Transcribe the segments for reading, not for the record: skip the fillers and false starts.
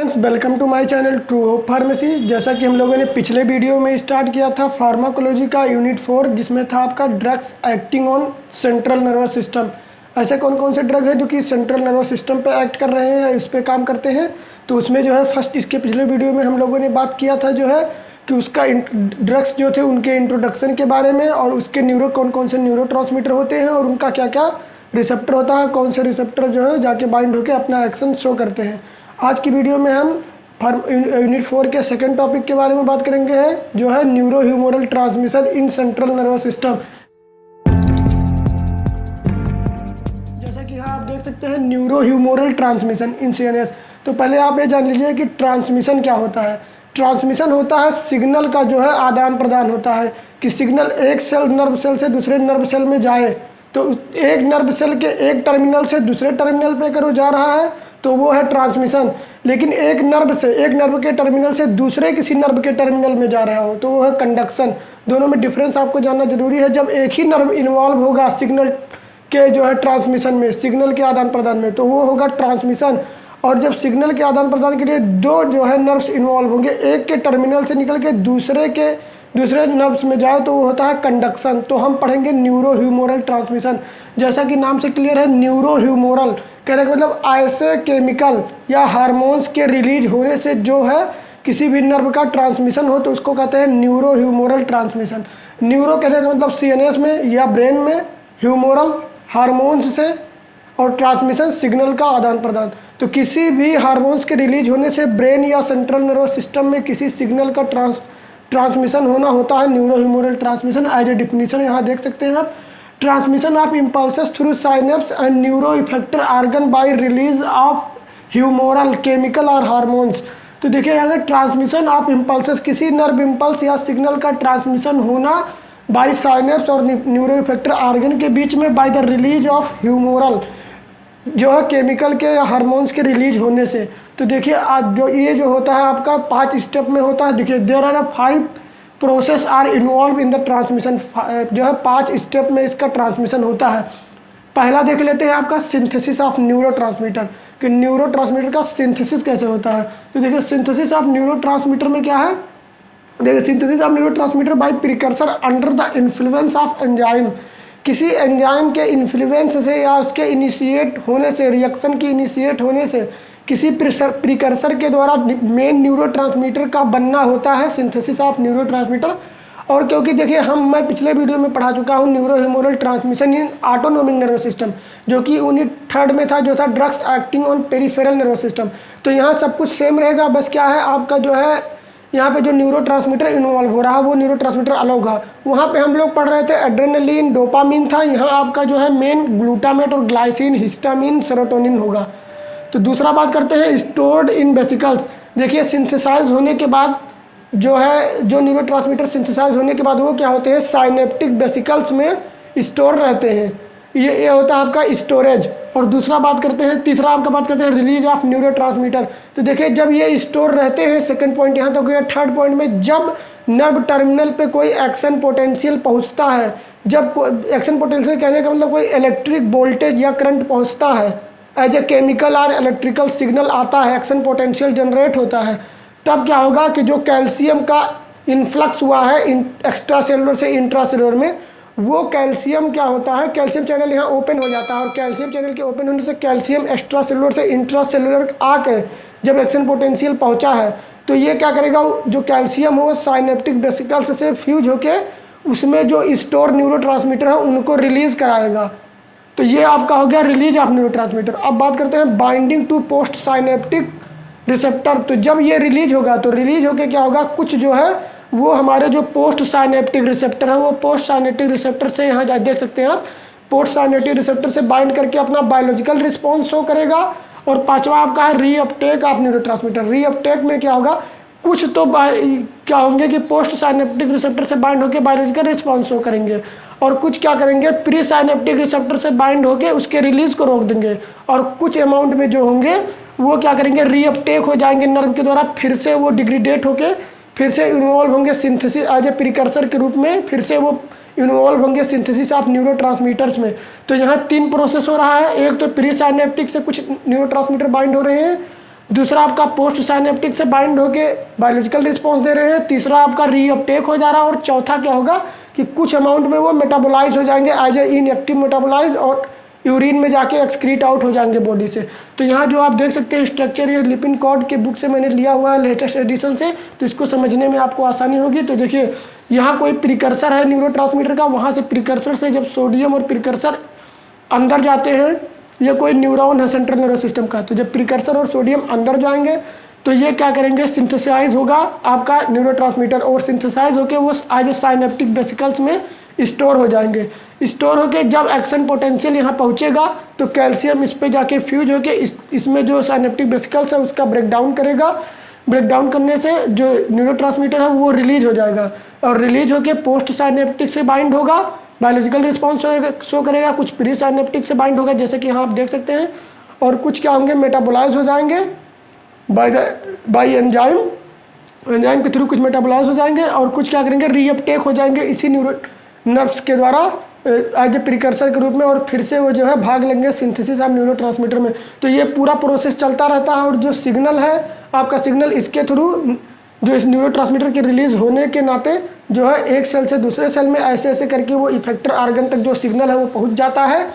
Friends, welcome to my channel true hope pharmacy. जैसा कि हम लोगों ने पिछले वीडियो में स्टार्ट किया था फार्माकोलॉजी का यूनिट 4, जिसमें था आपका drugs acting on central nervous system. ऐसे कौन कौन से ड्रग हैं जो कि सेंट्रल नर्वस सिस्टम पे एक्ट कर रहे हैं, इस पे काम करते हैं। तो उसमें जो है फर्स्ट इसके पिछले वीडियो में हम लोगों ने बात किया था जो है कि उसका ड्रग्स जो थे उनके इंट्रोडक्शन के बारे में, और उसके कौन कौन से न्यूरोट्रांसमीटर होते हैं और उनका क्या क्या रिसेप्टर होता है, कौन से रिसेप्टर जो है जाके बाइंड होकर अपना एक्शन शो करते हैं। आज की वीडियो में हम यूनिट 4 के सेकंड टॉपिक के बारे में बात करेंगे है जो है neuro humoral transmission in central nervous system. जैसा कि यहाँ आप देख सकते हैं neuro humoral transmission in CNS. तो पहले आप ये जान लीजिए कि ट्रांसमिशन क्या होता है। ट्रांसमिशन होता है सिग्नल का जो है आदान प्रदान होता है, कि सिग्नल एक सेल नर्व सेल से दूसरे नर्व सेल में जाए। तो एक नर्व सेल के एक टर्मिनल से दूसरे टर्मिनल पे अगर वो जा रहा है तो वो है ट्रांसमिशन। लेकिन एक नर्व के टर्मिनल से दूसरे किसी नर्व के टर्मिनल में जा रहा हो तो वो है कंडक्शन। दोनों में डिफरेंस आपको जानना जरूरी है। जब एक ही नर्व इन्वॉल्व होगा सिग्नल के जो है ट्रांसमिशन में, सिग्नल के आदान प्रदान में, तो वो होगा ट्रांसमिशन। और जब सिग्नल के आदान प्रदान के लिए दो जो है नर्व्स इन्वॉल्व होंगे, एक के टर्मिनल से निकल के दूसरे नर्व्स में जाए, तो वो होता है कंडक्शन। तो हम पढ़ेंगे न्यूरो ह्यूमोरल ट्रांसमिशन। जैसा कि नाम से क्लियर है, न्यूरो ह्यूमोरल कहने का मतलब ऐसे केमिकल या हार्मोन्स के रिलीज होने से जो है किसी भी नर्व का ट्रांसमिशन हो तो उसको कहते हैं न्यूरो ह्यूमोरल ट्रांसमिशन। न्यूरो कहने का मतलब सीएनएस में या ब्रेन में, ह्यूमोरल हार्मोन्स से, और ट्रांसमिशन सिग्नल का आदान प्रदान। तो किसी भी हार्मोन्स के रिलीज होने से ब्रेन या सेंट्रल नर्वस सिस्टम में किसी सिग्नल का ट्रांसमिशन होना होता है neuro humoral transmission. As a definition यहाँ देख सकते हैं आप, transmission of impulses through synapse and neuro effector organ by release of humoral chemical और हार्मोन्स। तो देखिए अगर ट्रांसमिशन ऑफ इम्पल्सेस, किसी नर्व इम्पल्स या सिग्नल का ट्रांसमिशन होना बाय साइनेप्स और न्यूरो इफेक्टर आर्गन के बीच में by the release of humoral जो है केमिकल के या हार्मोन्स के रिलीज होने से। तो देखिए आज ये जो होता है आपका 5 स्टेप में होता है। देखिए there are 5 process are involved in the transmission. जो है 5 स्टेप में इसका ट्रांसमिशन होता है। पहला देख लेते हैं आपका सिंथेसिस ऑफ न्यूरोट्रांसमीटर, कि न्यूरोट्रांसमीटर का सिंथेसिस कैसे होता है। तो देखिए सिंथेसिस ऑफ न्यूरोट्रांसमीटर में क्या है, देखिए synthesis of neurotransmitter by precursor under the influence of enzyme. किसी एंजाइम के इन्फ्लुएंस से या उसके इनिशिएट होने से, रिएक्शन की इनिशिएट होने से किसी प्रिकर्सर के द्वारा मेन न्यूरोट्रांसमीटर का बनना होता है सिंथेसिस ऑफ न्यूरोट्रांसमीटर। और क्योंकि देखिए मैं पिछले वीडियो में पढ़ा चुका हूँ neuro humoral transmission in autonomic nervous system, जो कि यूनिट 3 में था, जो था drugs acting on peripheral nervous system. तो यहाँ सब कुछ सेम रहेगा, बस क्या है आपका जो है यहाँ पे जो न्यूरोट्रांसमीटर इन्वॉल्व हो रहा है वो न्यूरोट्रांसमीटर अलग होगा। वहाँ पे हम लोग पढ़ रहे थे एड्रेनलिन, डोपामिन था। यहाँ आपका जो है मेन ग्लूटामेट और ग्लाइसिन, हिस्टामिन, सेरोटोनिन होगा। तो दूसरा बात करते हैं स्टोर्ड इन वेसिकल्स। देखिए सिंथेसाइज होने के बाद जो न्यूरोट्रांसमीटर सिंथेसाइज होने के बाद वो क्या होते हैं, साइनेप्टिक वेसिकल्स में स्टोर रहते हैं। ये होता है आपका स्टोरेज। और दूसरा बात करते हैं, तीसरा आपका बात करते हैं रिलीज ऑफ न्यूरोट्रांसमीटर। तो देखिए जब ये स्टोर रहते हैं, सेकंड पॉइंट यहाँ तक गया। थर्ड पॉइंट में जब नर्व टर्मिनल पे कोई एक्शन पोटेंशियल पहुँचता है, जब एक्शन पोटेंशियल कहने का मतलब कोई इलेक्ट्रिक वोल्टेज या करंट पहुँचता है, एज ए केमिकल और इलेक्ट्रिकल सिग्नल आता है, एक्शन पोटेंशियल जनरेट होता है, तब क्या होगा कि जो कैल्शियम का इन्फ्लक्स हुआ है एक्स्ट्रा सेलुलर से इंट्रा सेलुलर में, वो कैल्शियम क्या होता है, कैल्शियम चैनल यहाँ ओपन हो जाता है। और कैल्शियम चैनल के ओपन होने से कैल्शियम एक्स्ट्रा सेलुलर से इंट्रा सेलुलर आके जब एक्शन पोटेंशियल पहुँचा है तो ये क्या करेगा, जो कैल्शियम हो साइनेप्टिक वेसिकल्स से फ्यूज होके उसमें जो स्टोर न्यूरोट्रांसमीटर है उनको रिलीज कराएगा। तो ये आपका हो गया रिलीज ऑफ न्यूरोट्रांसमीटर। अब बात करते हैं binding to post synaptic receptor. तो जब ये रिलीज होगा तो रिलीज होके क्या होगा, कुछ जो है वो हमारे जो पोस्ट साइनेप्टिक रिसेप्टर है वो पोस्ट साइनेप्टिक रिसेप्टर से यहाँ देख सकते हैं आप, पोस्ट साइनेप्टिक रिसेप्टर से बाइंड करके अपना बायोलॉजिकल रिस्पॉन्स शो करेगा। और पांचवा आपका है रीअपटेक ऑफ न्यूरोट्रांसमीटर। रीअपटेक में क्या होगा, कुछ तो क्या होंगे कि पोस्ट साइनेप्टिक रिसेप्टर से बाइंड होकर बायोलॉजिकल रिस्पॉन्स शो करेंगे, और कुछ क्या करेंगे प्री साइनेप्टिक रिसेप्टर से बाइंड होकर उसके रिलीज को रोक देंगे। और कुछ अमाउंट में जो होंगे वो क्या करेंगे, रीअपटेक हो जाएंगे नर्व के द्वारा, फिर से वो डिग्रेडेट होके फिर से इन्वॉल्व होंगे सिंथेसिस एज ए प्रिकर्सर के रूप में, फिर से वो इन्वॉल्व होंगे सिंथेसिस ऑफ न्यूरोट्रांसमीटर्स में। तो यहाँ 3 प्रोसेस हो रहा है। एक तो प्री साइनेप्टिक से कुछ न्यूरोट्रांसमीटर बाइंड हो रहे हैं, दूसरा आपका पोस्ट साइनेप्टिक से बाइंड होके बायोलॉजिकल रिस्पॉन्स दे रहे हैं। तीसरा आपका रीअपटेक हो जा रहा है। और चौथा क्या होगा कि कुछ अमाउंट में वो मेटाबोलाइज हो जाएंगे एज ए इनएक्टिव मेटाबोलाइज और यूरिन में जाके एक्सक्रीट आउट हो जाएंगे बॉडी से। तो यहाँ जो आप देख सकते हैं स्ट्रक्चर, ये लिपिन कॉर्ड के बुक से मैंने लिया हुआ है लेटेस्ट एडिशन से, तो इसको समझने में आपको आसानी होगी। तो देखिए यहाँ कोई प्रिकर्सर है न्यूरोट्रांसमीटर का, वहाँ से प्रिकर्सर से जब सोडियम और प्रिकर्सर अंदर जाते हैं, ये कोई न्यूरॉन है सेंट्रल नर्वस सिस्टम का, तो जब प्रिकर्सर और सोडियम अंदर जाएंगे तो ये क्या करेंगे, सिंथेसाइज होगा आपका न्यूरोट्रांसमीटर और सिंथेसाइज होकर वो एज ए साइनेप्टिक वेसिकल्स में स्टोर हो जाएंगे। स्टोर होके जब एक्शन पोटेंशियल यहाँ पहुँचेगा तो कैल्शियम इस पे जाके फ्यूज होके इसमें जो साइनेप्टिक वेसिकल्स है उसका ब्रेकडाउन करेगा। ब्रेकडाउन करने से जो न्यूरोट्रांसमीटर है वो रिलीज हो जाएगा और रिलीज होके पोस्ट साइनेप्टिक से बाइंड होगा, बायोलॉजिकल रिस्पॉन्स शो करेगा, कुछ प्री साइनेप्टिक से बाइंड होगा जैसे कि यहाँ आप देख सकते हैं, और कुछ क्या होंगे मेटाबोलाइज हो जाएंगे बाय एंजाइम के थ्रू, कुछ मेटाबोलाइज हो जाएंगे और कुछ क्या करेंगे रीअपटेक हो जाएंगे इसी नर्व्स के द्वारा एज ए प्रिकर्सर के रूप में, और फिर से वो जो है भाग लेंगे सिंथेसिस ऑफ न्यूरोट्रांसमीटर में। तो ये पूरा प्रोसेस चलता रहता है और जो सिग्नल है आपका सिग्नल इसके थ्रू जो इस न्यूरोट्रांसमीटर के रिलीज होने के नाते जो है एक सेल से दूसरे सेल में ऐसे ऐसे करके वो इफेक्टर आर्गन तक जो सिग्नल है वो पहुंच जाता है।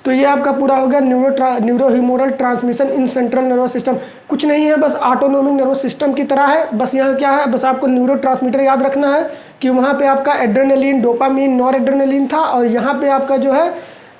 तो ये आपका पूरा हो गया neurohumoral transmission in central nervous system. कुछ नहीं है, बस ऑटोनोमिक नर्वस सिस्टम की तरह है। बस यहाँ क्या है, बस आपको न्यूरोट्रांसमीटर याद रखना है कि वहाँ पे आपका एड्रेनलिन, डोपामीन, नॉर एड्रेनलिन था और यहाँ पे आपका जो है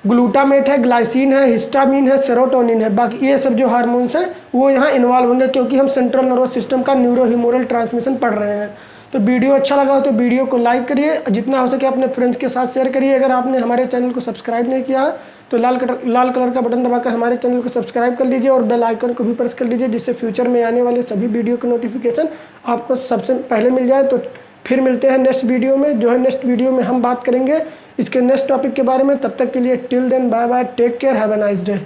ग्लूटामेट है, ग्लाइसिन है, हिस्टामिन है, सेरोटोनिन है। बाकी ये सब जो हार्मोन्स हैं वो यहाँ इन्वॉल्व होंगे क्योंकि हम सेंट्रल नर्वस सिस्टम का न्यूरोह्यूमोरल ट्रांसमिशन पढ़ रहे हैं। तो वीडियो अच्छा लगा हो तो वीडियो को लाइक करिए, जितना हो सके अपने फ्रेंड्स के साथ शेयर करिए। अगर आपने हमारे चैनल को सब्सक्राइब नहीं किया है तो लाल कलर का बटन दबाकर हमारे चैनल को सब्सक्राइब कर लीजिए और बेल आइकन को भी प्रेस कर लीजिए, जिससे फ्यूचर में आने वाले सभी वीडियो के नोटिफिकेशन आपको सबसे पहले मिल जाए। तो फिर मिलते हैं नेक्स्ट वीडियो में, जो है नेक्स्ट वीडियो में हम बात करेंगे इसके नेक्स्ट टॉपिक के बारे में। तब तक के लिए till then bye bye, take care, have a nice day.